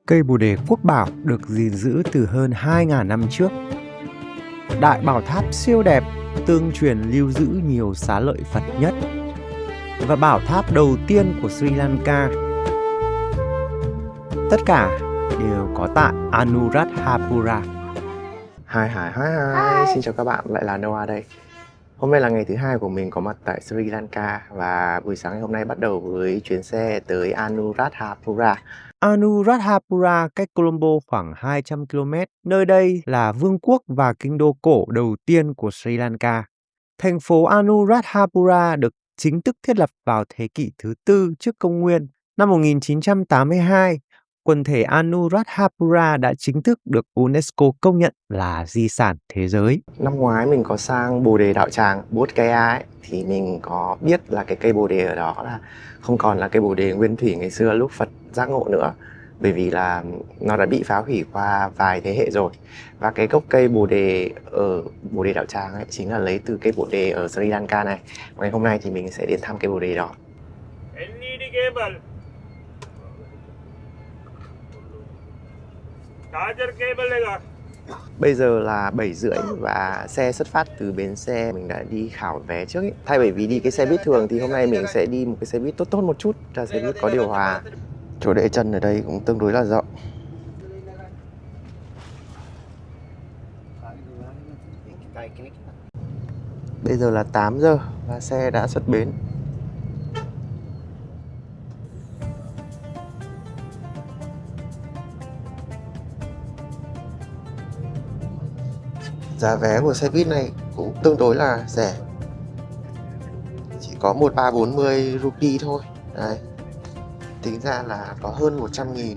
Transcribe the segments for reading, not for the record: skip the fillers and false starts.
Cây Bồ Đề Quốc Bảo được gìn giữ từ hơn 2.000 năm trước. Đại bảo tháp siêu đẹp, tương truyền lưu giữ nhiều xá lợi Phật nhất. Và bảo tháp đầu tiên của Sri Lanka. Tất cả đều có tại Anuradhapura. Hi, xin chào các bạn, lại là Noah đây. Hôm nay là ngày thứ hai của mình có mặt tại Sri Lanka và buổi sáng ngày hôm nay bắt đầu với chuyến xe tới Anuradhapura. Anuradhapura cách Colombo khoảng 200 km. Nơi đây là vương quốc và kinh đô cổ đầu tiên của Sri Lanka. Thành phố Anuradhapura được chính thức thiết lập vào thế kỷ thứ tư trước công nguyên. Năm 1982, quần thể Anuradhapura đã chính thức được UNESCO công nhận là di sản thế giới. Năm ngoái mình có sang Bồ Đề Đạo Tràng, Bodh Gaya ấy, thì mình có biết là cái cây bồ đề ở đó là không còn là cây bồ đề nguyên thủy ngày xưa lúc Phật giác ngộ nữa. Bởi vì là nó đã bị phá hủy qua vài thế hệ rồi. Và cái gốc cây bồ đề ở Bồ Đề Đạo Tràng ấy chính là lấy từ cây bồ đề ở Sri Lanka này. Và ngày hôm nay thì mình sẽ đến thăm cây bồ đề đó. LED cable, charger cable लेगा. Bây giờ là 7 rưỡi và xe xuất phát từ bến xe. Mình đã đi khảo vé trước ấy. Thay bởi vì đi cái xe buýt thường thì hôm nay mình sẽ đi một cái xe buýt tốt một chút, là xe buýt có điều hòa. Chỗ để chân ở đây cũng tương đối là rộng. Bây giờ là 8 giờ và xe đã xuất bến. Giá vé của xe buýt này cũng tương đối là rẻ. Chỉ có 1340 rupee thôi. Đấy. Tính ra là có hơn 100.000.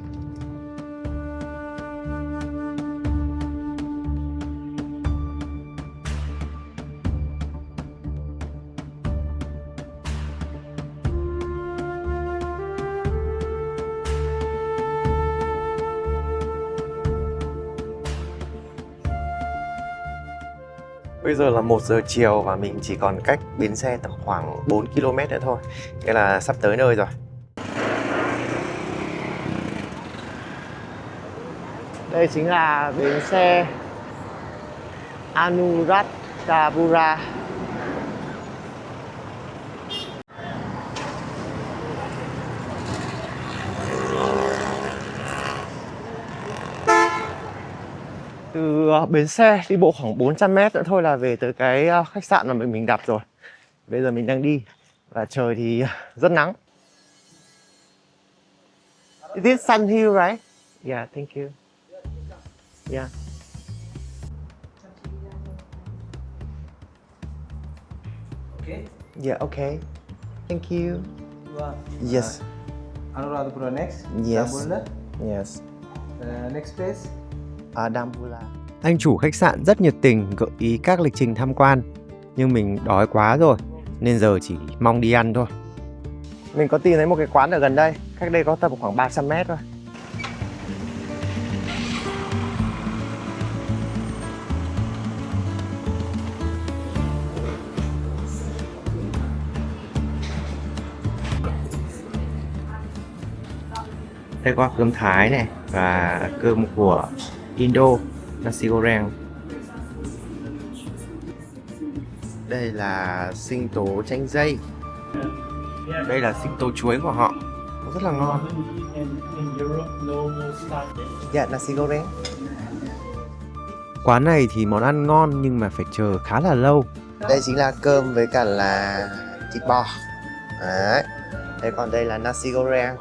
Bây giờ là 1 giờ chiều và mình chỉ còn cách bến xe tầm khoảng 4 km nữa thôi. Nghĩa là sắp tới nơi rồi. Đây chính là bến xe Anuradhapura. Từ bến xe đi bộ khoảng 400 m nữa thôi là về tới cái khách sạn mà mình đặt rồi. Bây giờ mình đang đi và trời thì rất nắng. Is this Sun Hill, right? Yeah, thank you. Yeah. Okay. Yeah, okay. Thank you. Yes. Anuradhapura next. Yes. Dambulla. Yes. Next place. Dambulla. Anh chủ khách sạn rất nhiệt tình gợi ý các lịch trình tham quan. Nhưng mình đói quá rồi, nên giờ chỉ mong đi ăn thôi. Mình có tìm thấy một cái quán ở gần đây, cách đây có tầm khoảng 300 m thôi. Đây có cơm Thái này và cơm của Indo, nasi goreng. Đây là sinh tố chanh dây. Đây là sinh tố chuối của họ, nó rất là ngon. Dạ, nasi goreng. Quán này thì món ăn ngon nhưng mà phải chờ khá là lâu. Đây chính là cơm với cả là thịt bò. Đấy. Đây, còn đây là nasi goreng.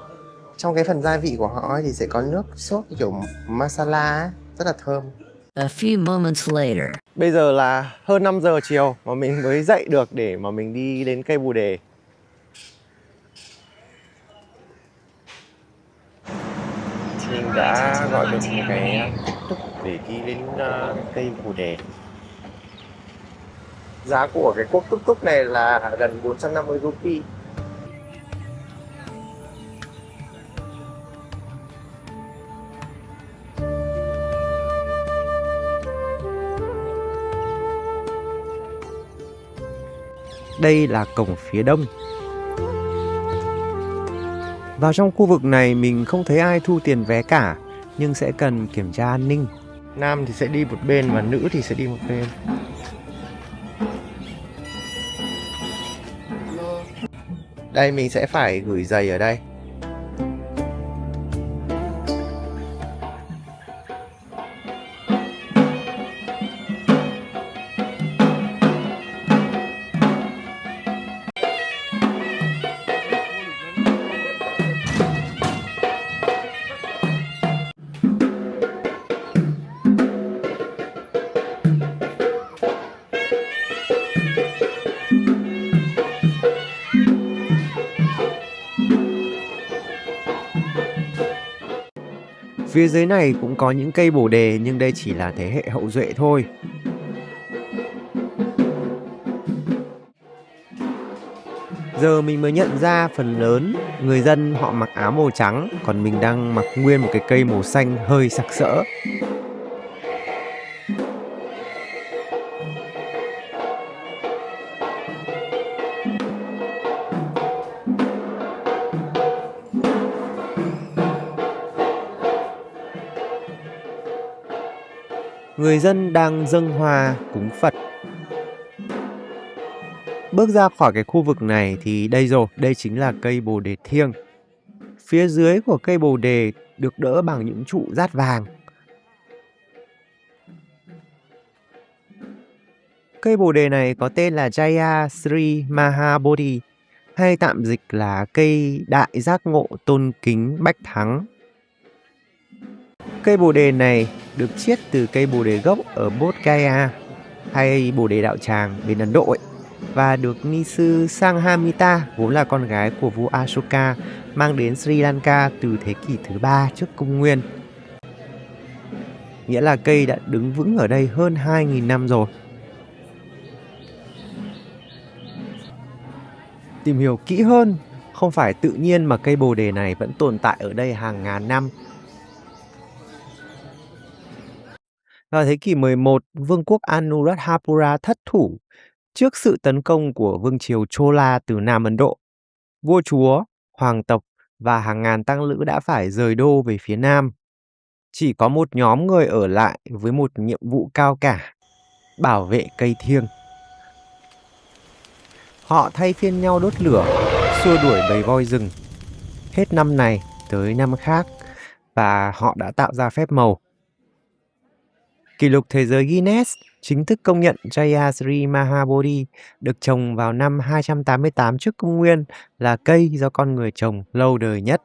Trong cái phần gia vị của họ ấy thì sẽ có nước sốt kiểu masala ấy, rất là thơm. A few moments later. Bây giờ là hơn 5 giờ chiều mà mình mới dậy được để mà mình đi đến cây bồ đề. Mình đã gọi được một cái tuk để đi đến cây bồ đề. Giá của cái cuốc tuk tuk này là gần 450 rupee. Đây là cổng phía đông. Vào trong khu vực này mình không thấy ai thu tiền vé cả, nhưng sẽ cần kiểm tra an ninh. Nam thì sẽ đi một bên và nữ thì sẽ đi một bên. Đây mình sẽ phải gửi giày ở đây. Phía dưới này cũng có những cây bồ đề nhưng đây chỉ là thế hệ hậu duệ thôi. Giờ mình mới nhận ra phần lớn người dân họ mặc áo màu trắng, còn mình đang mặc nguyên một cái cây màu xanh hơi sặc sỡ. Người dân đang dâng hoa cúng Phật. Bước ra khỏi cái khu vực này thì đây rồi, đây chính là cây bồ đề thiêng. Phía dưới của cây bồ đề được đỡ bằng những trụ dát vàng. Cây bồ đề này có tên là Jaya Sri Mahabodhi, hay tạm dịch là cây đại giác ngộ tôn kính bách thắng. Cây bồ đề này được chiết từ cây bồ đề gốc ở Bodh Gaya hay bồ đề đạo tràng bên Ấn Độ ấy, và được ni sư Sanghamita, vốn là con gái của vua Ashoka, mang đến Sri Lanka từ thế kỷ thứ 3 trước công nguyên. Nghĩa là cây đã đứng vững ở đây hơn 2.000 năm rồi. Tìm hiểu kỹ hơn, không phải tự nhiên mà cây bồ đề này vẫn tồn tại ở đây hàng ngàn năm. Vào thế kỷ 11, vương quốc Anuradhapura thất thủ trước sự tấn công của vương triều Chola từ Nam Ấn Độ. Vua chúa, hoàng tộc và hàng ngàn tăng lữ đã phải rời đô về phía Nam. Chỉ có một nhóm người ở lại với một nhiệm vụ cao cả: bảo vệ cây thiêng. Họ thay phiên nhau đốt lửa, xua đuổi bầy voi rừng. Hết năm này tới năm khác, và họ đã tạo ra phép màu. Kỷ lục thế giới Guinness chính thức công nhận Jaya Sri Mahabodhi được trồng vào năm 288 trước công nguyên là cây do con người trồng lâu đời nhất.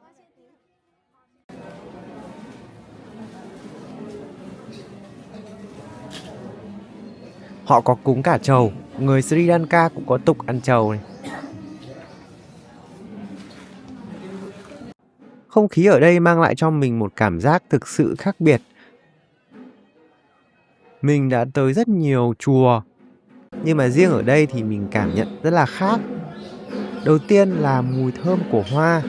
Họ có cúng cả trầu, người Sri Lanka cũng có tục ăn trầu này. Không khí ở đây mang lại cho mình một cảm giác thực sự khác biệt. Mình đã tới rất nhiều chùa, nhưng mà riêng ở đây thì mình cảm nhận rất là khác. Đầu tiên là mùi thơm của hoa.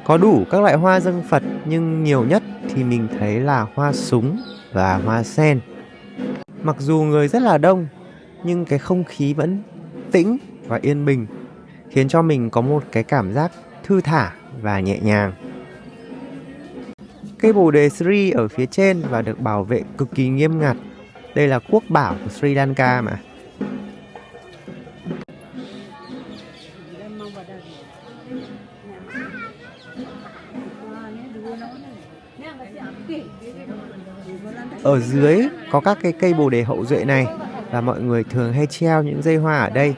Có đủ các loại hoa dâng Phật, nhưng nhiều nhất thì mình thấy là hoa súng và hoa sen. Mặc dù người rất là đông, nhưng cái không khí vẫn tĩnh và yên bình, khiến cho mình có một cái cảm giác thư thả và nhẹ nhàng. Cây bồ đề Sri ở phía trên và được bảo vệ cực kỳ nghiêm ngặt. Đây là quốc bảo của Sri Lanka mà. Ở dưới có các cái cây bồ đề hậu duệ này, và mọi người thường hay treo những dây hoa ở đây.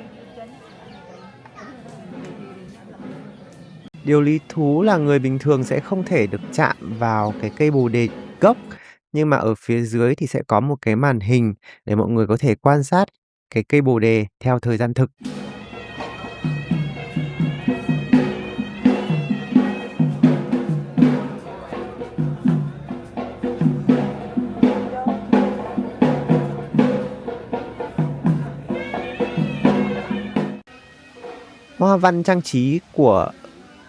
Điều lý thú là người bình thường sẽ không thể được chạm vào cái cây bồ đề gốc, nhưng mà ở phía dưới thì sẽ có một cái màn hình để mọi người có thể quan sát cái cây bồ đề theo thời gian thực. Hoa văn trang trí của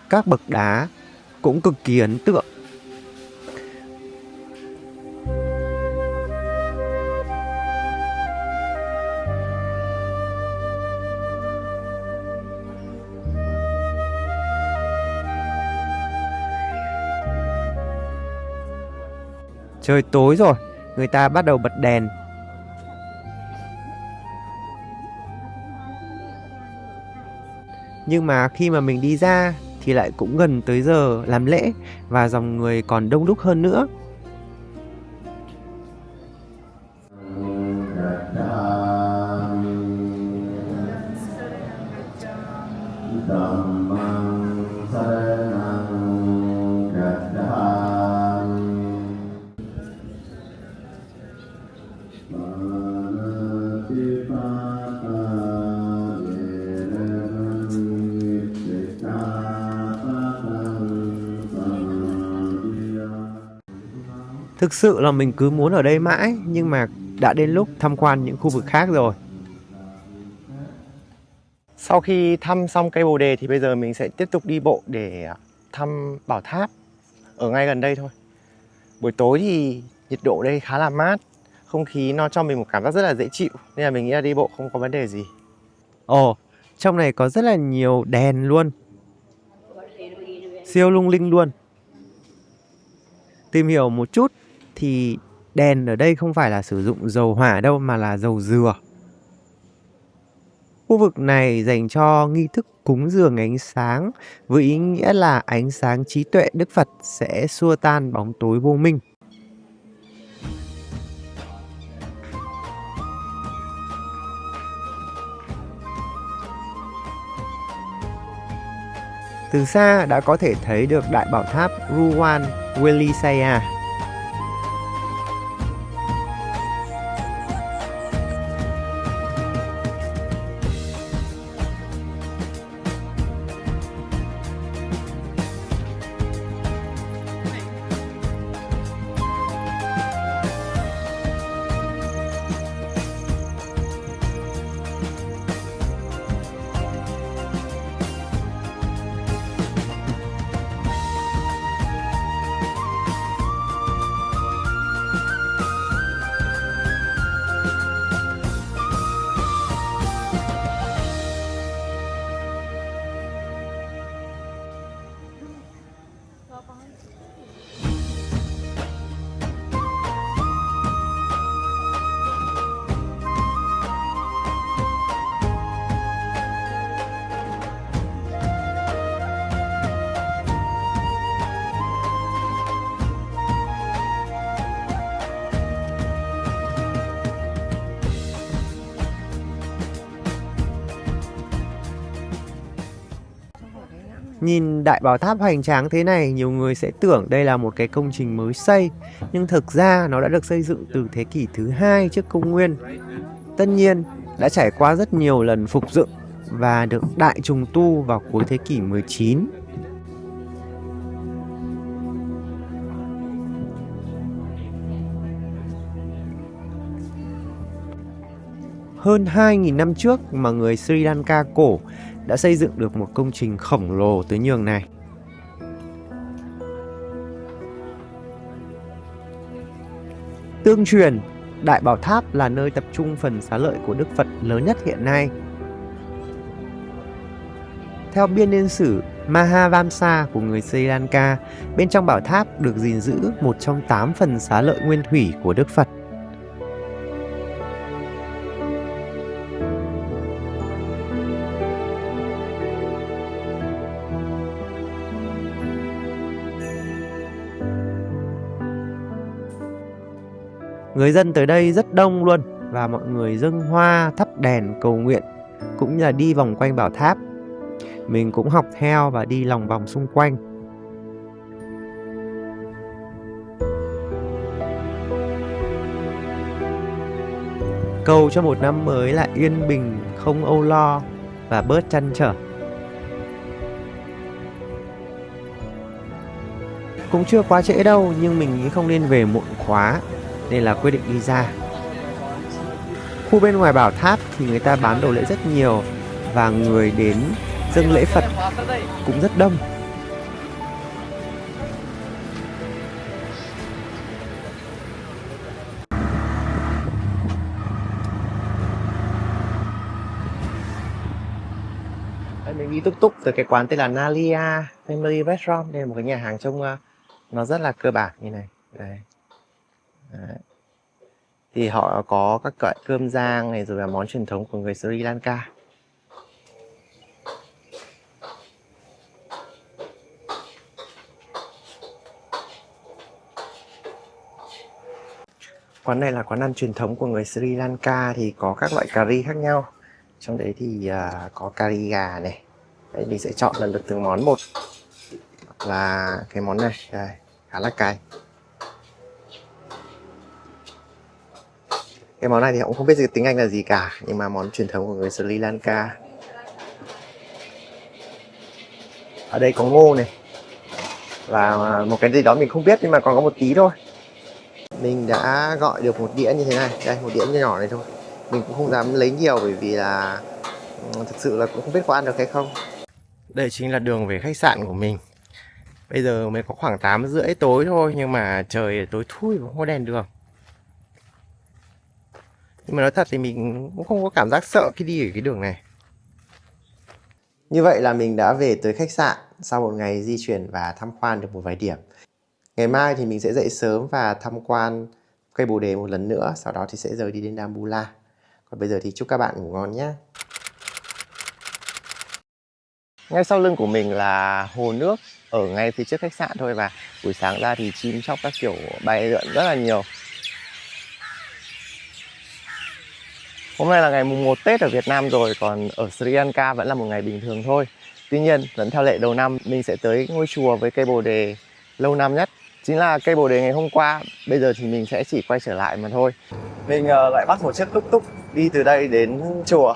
các bậc đá cũng cực kỳ ấn tượng. Trời tối rồi, người ta bắt đầu bật đèn. Nhưng mà khi mà mình đi ra thì lại cũng gần tới giờ làm lễ và dòng người còn đông đúc hơn nữa. Thực sự là mình cứ muốn ở đây mãi, nhưng mà đã đến lúc tham quan những khu vực khác rồi. Sau khi thăm xong cây Bồ Đề thì bây giờ mình sẽ tiếp tục đi bộ để thăm bảo tháp ở ngay gần đây thôi. Buổi tối thì nhiệt độ đây khá là mát, không khí nó cho mình một cảm giác rất là dễ chịu, nên là mình nghĩ là đi bộ không có vấn đề gì. Ồ, trong này có rất là nhiều đèn luôn. Siêu lung linh luôn. Tìm hiểu một chút thì đèn ở đây không phải là sử dụng dầu hỏa đâu mà là dầu dừa. Khu vực này dành cho nghi thức cúng dường ánh sáng với ý nghĩa là ánh sáng trí tuệ Đức Phật sẽ xua tan bóng tối vô minh. Từ xa đã có thể thấy được đại bảo tháp Ruwan Welisaya. Nhìn đại bảo tháp hoành tráng thế này, nhiều người sẽ tưởng đây là một cái công trình mới xây, nhưng thực ra nó đã được xây dựng từ thế kỷ thứ 2 trước công nguyên. Tất nhiên, đã trải qua rất nhiều lần phục dựng và được đại trùng tu vào cuối thế kỷ 19. Hơn 2.000 năm trước mà người Sri Lanka cổ đã xây dựng được một công trình khổng lồ tới nhường này. Tương truyền, Đại Bảo Tháp là nơi tập trung phần xá lợi của Đức Phật lớn nhất hiện nay. Theo biên niên sử Mahavamsa của người Sri Lanka, bên trong bảo tháp được gìn giữ một trong 8 phần xá lợi nguyên thủy của Đức Phật. Người dân tới đây rất đông luôn và mọi người dâng hoa, thắp đèn cầu nguyện cũng như là đi vòng quanh bảo tháp. Mình cũng học theo và đi lòng vòng xung quanh. Cầu cho một năm mới là yên bình, không âu lo và bớt trăn trở. Cũng chưa quá trễ đâu, nhưng mình nghĩ không nên về muộn quá nên là quyết định đi ra. Khu bên ngoài bảo tháp thì người ta bán đồ lễ rất nhiều và người đến dâng lễ Phật cũng rất đông. Mình đi túc túc từ cái quán tên là Nalia Family Restaurant. Đây là một cái nhà hàng trông nó rất là cơ bản như này. Đây. Đấy. Thì họ có các loại cơm rang này rồi là món truyền thống của người Sri Lanka. Quán này là quán ăn truyền thống của người Sri Lanka, thì có các loại cà ri khác nhau. Trong đấy thì có cà ri gà này. Đấy, mình sẽ chọn lần lượt từng món một. Hoặc là cái món này, đây, khá là cay. Cái món này thì cũng không biết tiếng Anh là gì cả, nhưng mà món truyền thống của người Sri Lanka. Ở đây có ngô này. Và một cái gì đó mình không biết nhưng mà còn có một tí thôi. Mình đã gọi được một đĩa như thế này. Đây, một đĩa nhỏ này thôi. Mình cũng không dám lấy nhiều bởi vì là thực sự là cũng không biết có ăn được hay không. Đây chính là đường về khách sạn của mình. Bây giờ mới có khoảng 8:30 tối thôi, nhưng mà trời tối thui và không có đèn đường. Nhưng mà nói thật thì mình cũng không có cảm giác sợ khi đi ở cái đường này. Như vậy là mình đã về tới khách sạn sau một ngày di chuyển và tham quan được một vài điểm. Ngày mai thì mình sẽ dậy sớm và tham quan cây Bồ Đề một lần nữa, sau đó thì sẽ rời đi đến Dambulla. Còn bây giờ thì chúc các bạn ngủ ngon nhé. Ngay sau lưng của mình là hồ nước ở ngay phía trước khách sạn thôi, và buổi sáng ra thì chim chóc các kiểu bay lượn rất là nhiều. Hôm nay là ngày mùng 1 Tết ở Việt Nam rồi, còn ở Sri Lanka vẫn là một ngày bình thường thôi. Tuy nhiên, vẫn theo lệ đầu năm, mình sẽ tới ngôi chùa với cây Bồ Đề lâu năm nhất. Chính là cây Bồ Đề ngày hôm qua, bây giờ thì mình sẽ chỉ quay trở lại mà thôi. Mình lại bắt một chiếc tuk tuk đi từ đây đến chùa.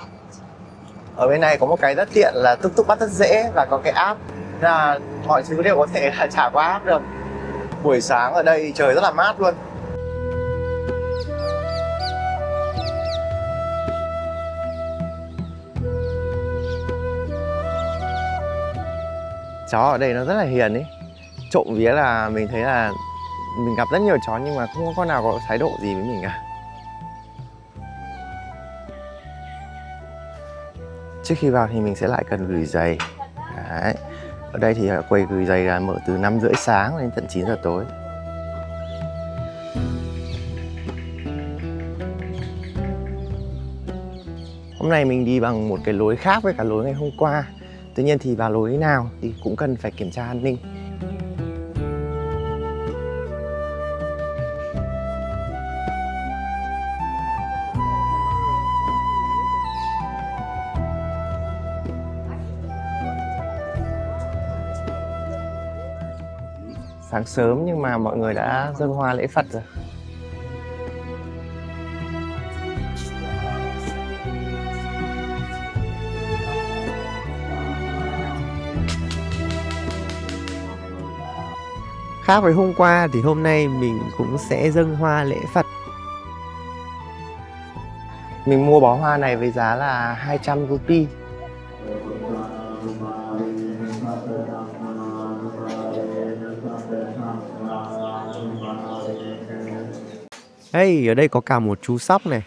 Ở bên này có một cái rất tiện là tuk tuk bắt rất dễ và có cái app, là mọi thứ đều có thể là trả qua app được. Buổi sáng ở đây trời rất là mát luôn. Chó ở đây nó rất là hiền ấy. Trộm vía là mình thấy là mình gặp rất nhiều chó nhưng mà không có con nào có thái độ gì với mình cả. Trước khi vào thì mình sẽ lại cần gửi giày. Đấy. Ở đây thì quầy gửi giày là mở từ 5:30 sáng đến tận 9 giờ tối. Hôm nay mình đi bằng một cái lối khác với cả lối ngày hôm qua. Tuy nhiên thì vào lối nào thì cũng cần phải kiểm tra an ninh. Sáng sớm nhưng mà mọi người đã dâng hoa lễ Phật rồi. Khác với hôm qua thì hôm nay mình cũng sẽ dâng hoa lễ Phật. Mình mua bó hoa này với giá là 200 rupee. Hey, ở đây có cả một chú sóc này.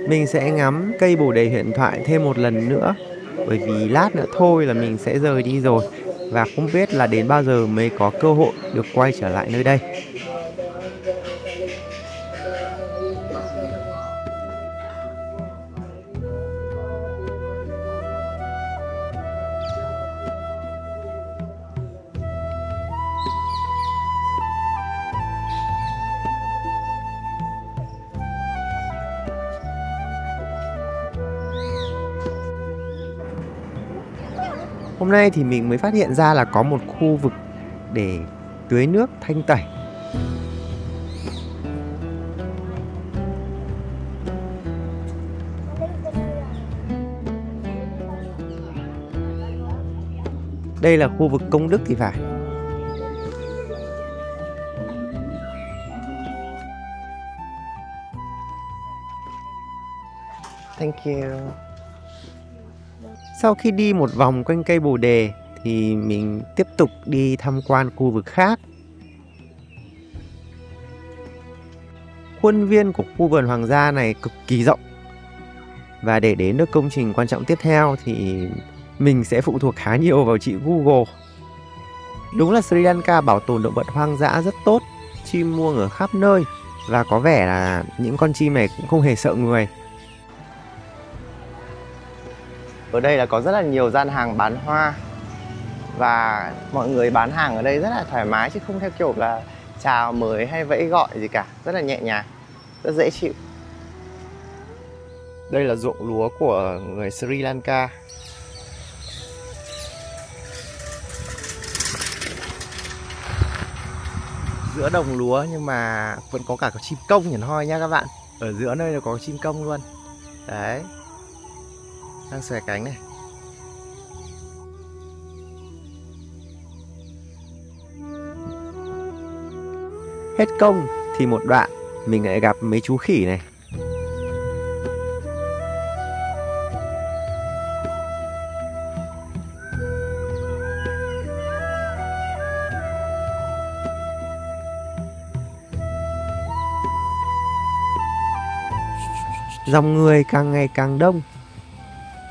Mình sẽ ngắm cây Bồ Đề huyền thoại thêm một lần nữa, bởi vì lát nữa thôi là mình sẽ rời đi rồi, và không biết là đến bao giờ mới có cơ hội được quay trở lại nơi đây. Hôm nay thì mình mới phát hiện ra là có một khu vực để tưới nước thanh tẩy. Đây là khu vực công đức thì phải. Thank you. Sau khi đi một vòng quanh cây Bồ Đề thì mình tiếp tục đi tham quan khu vực khác. khuôn viên của khu vườn hoàng gia này cực kỳ rộng. Và để đến được công trình quan trọng tiếp theo thì mình sẽ phụ thuộc khá nhiều vào chị Google. Đúng là Sri Lanka bảo tồn động vật hoang dã rất tốt, chim muông ở khắp nơi. Và có vẻ là những con chim này cũng không hề sợ người. Ở đây là có rất là nhiều gian hàng bán hoa. Và mọi người bán hàng ở đây rất là thoải mái, chứ không theo kiểu là chào mời hay vẫy gọi gì cả. Rất là nhẹ nhàng, rất dễ chịu. Đây là ruộng lúa của người Sri Lanka. Giữa đồng lúa nhưng mà vẫn có cả chim công hiển hoi nha các bạn. Ở giữa nơi là có chim công luôn. Đấy, đang xòe cánh này. Hết công thì một đoạn mình lại gặp mấy chú khỉ này. Dòng người càng ngày càng đông,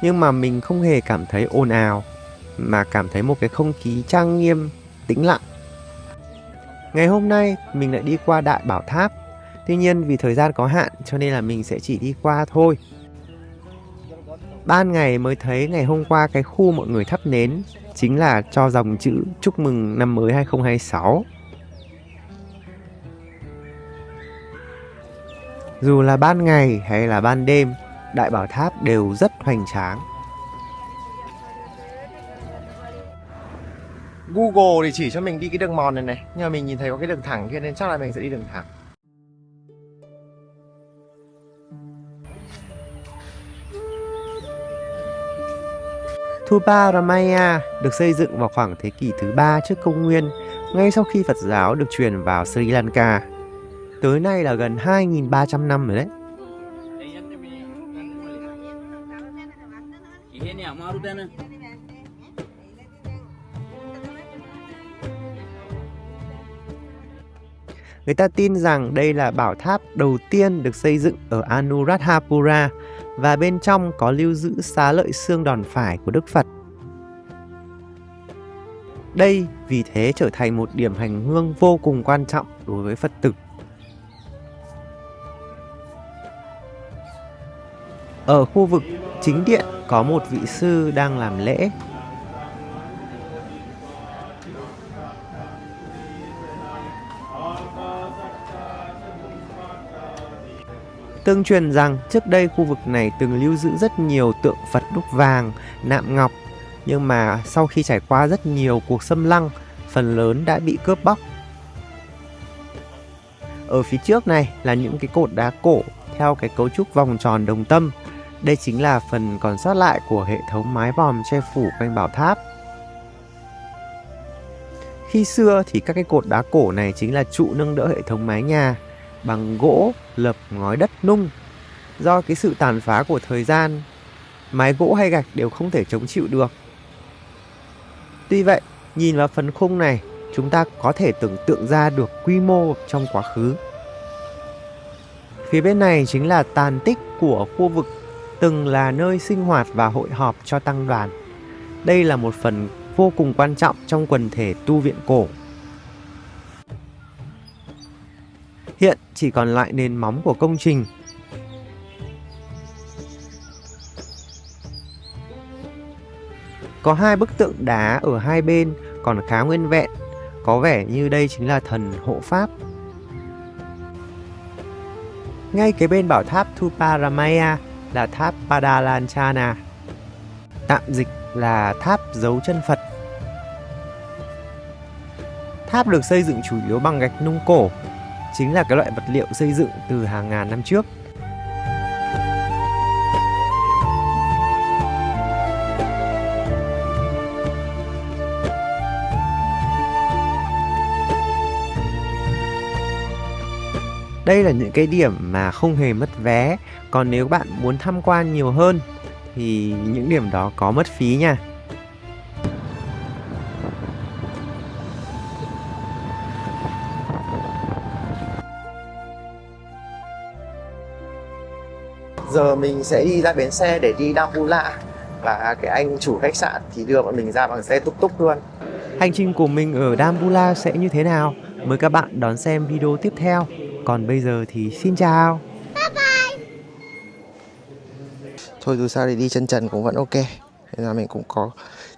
nhưng mà mình không hề cảm thấy ồn ào, mà cảm thấy một cái không khí trang nghiêm, tĩnh lặng. Ngày hôm nay mình lại đi qua Đại Bảo Tháp. Tuy nhiên vì thời gian có hạn cho nên là mình sẽ chỉ đi qua thôi. Ban ngày mới thấy ngày hôm qua cái khu mọi người thắp nến chính là cho dòng chữ chúc mừng năm mới 2026. Dù là ban ngày hay là ban đêm, Đại Bảo Tháp đều rất hoành tráng. Google thì chỉ cho mình đi cái đường mòn này này, nhưng mà mình nhìn thấy có cái đường thẳng kia nên chắc là mình sẽ đi đường thẳng. Thupa Ramaya được xây dựng vào khoảng thế kỷ thứ 3 trước công nguyên, ngay sau khi Phật giáo được truyền vào Sri Lanka. Tới nay là gần 2.300 năm rồi đấy. Người ta tin rằng đây là bảo tháp đầu tiên được xây dựng ở Anuradhapura và bên trong có lưu giữ xá lợi xương đòn phải của Đức Phật. Đây vì thế trở thành một điểm hành hương vô cùng quan trọng đối với Phật tử. Ở khu vực chính điện có một vị sư đang làm lễ. Tương truyền rằng trước đây khu vực này từng lưu giữ rất nhiều tượng Phật đúc vàng, nạm ngọc, nhưng mà sau khi trải qua rất nhiều cuộc xâm lăng, phần lớn đã bị cướp bóc. Ở phía trước này là những cái cột đá cổ theo cái cấu trúc vòng tròn đồng tâm. Đây chính là phần còn sót lại của hệ thống mái vòm che phủ quanh bảo tháp. Khi xưa thì các cái cột đá cổ này chính là trụ nâng đỡ hệ thống mái nhà bằng gỗ, lợp ngói đất nung. Do cái sự tàn phá của thời gian, mái gỗ hay gạch đều không thể chống chịu được. Tuy vậy, nhìn vào phần khung này, chúng ta có thể tưởng tượng ra được quy mô trong quá khứ. Phía bên này chính là tàn tích của khu vực từng là nơi sinh hoạt và hội họp cho tăng đoàn. Đây là một phần vô cùng quan trọng trong quần thể tu viện cổ. Hiện chỉ còn lại nền móng của công trình. Có hai bức tượng đá ở hai bên còn khá nguyên vẹn, có vẻ như đây chính là thần hộ pháp. Ngay kế bên bảo tháp Thupa Ramaya là tháp Padalanchana, tạm dịch là tháp dấu chân Phật. Tháp được xây dựng chủ yếu bằng gạch nung cổ, chính là cái loại vật liệu xây dựng từ hàng ngàn năm trước. Đây là những cái điểm mà không hề mất vé. Còn nếu bạn muốn tham quan nhiều hơn thì những điểm đó có mất phí nha. Giờ mình sẽ đi ra bến xe để đi Dambulla. Và cái anh chủ khách sạn thì đưa bọn mình ra bằng xe túc túc luôn. Hành trình của mình ở Dambulla sẽ như thế nào? Mời các bạn đón xem video tiếp theo. Còn bây giờ thì xin chào. Thôi dù sao thì đi chân trần cũng vẫn ok. Nên là mình cũng có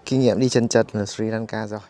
kinh nghiệm đi chân trần ở Sri Lanka rồi.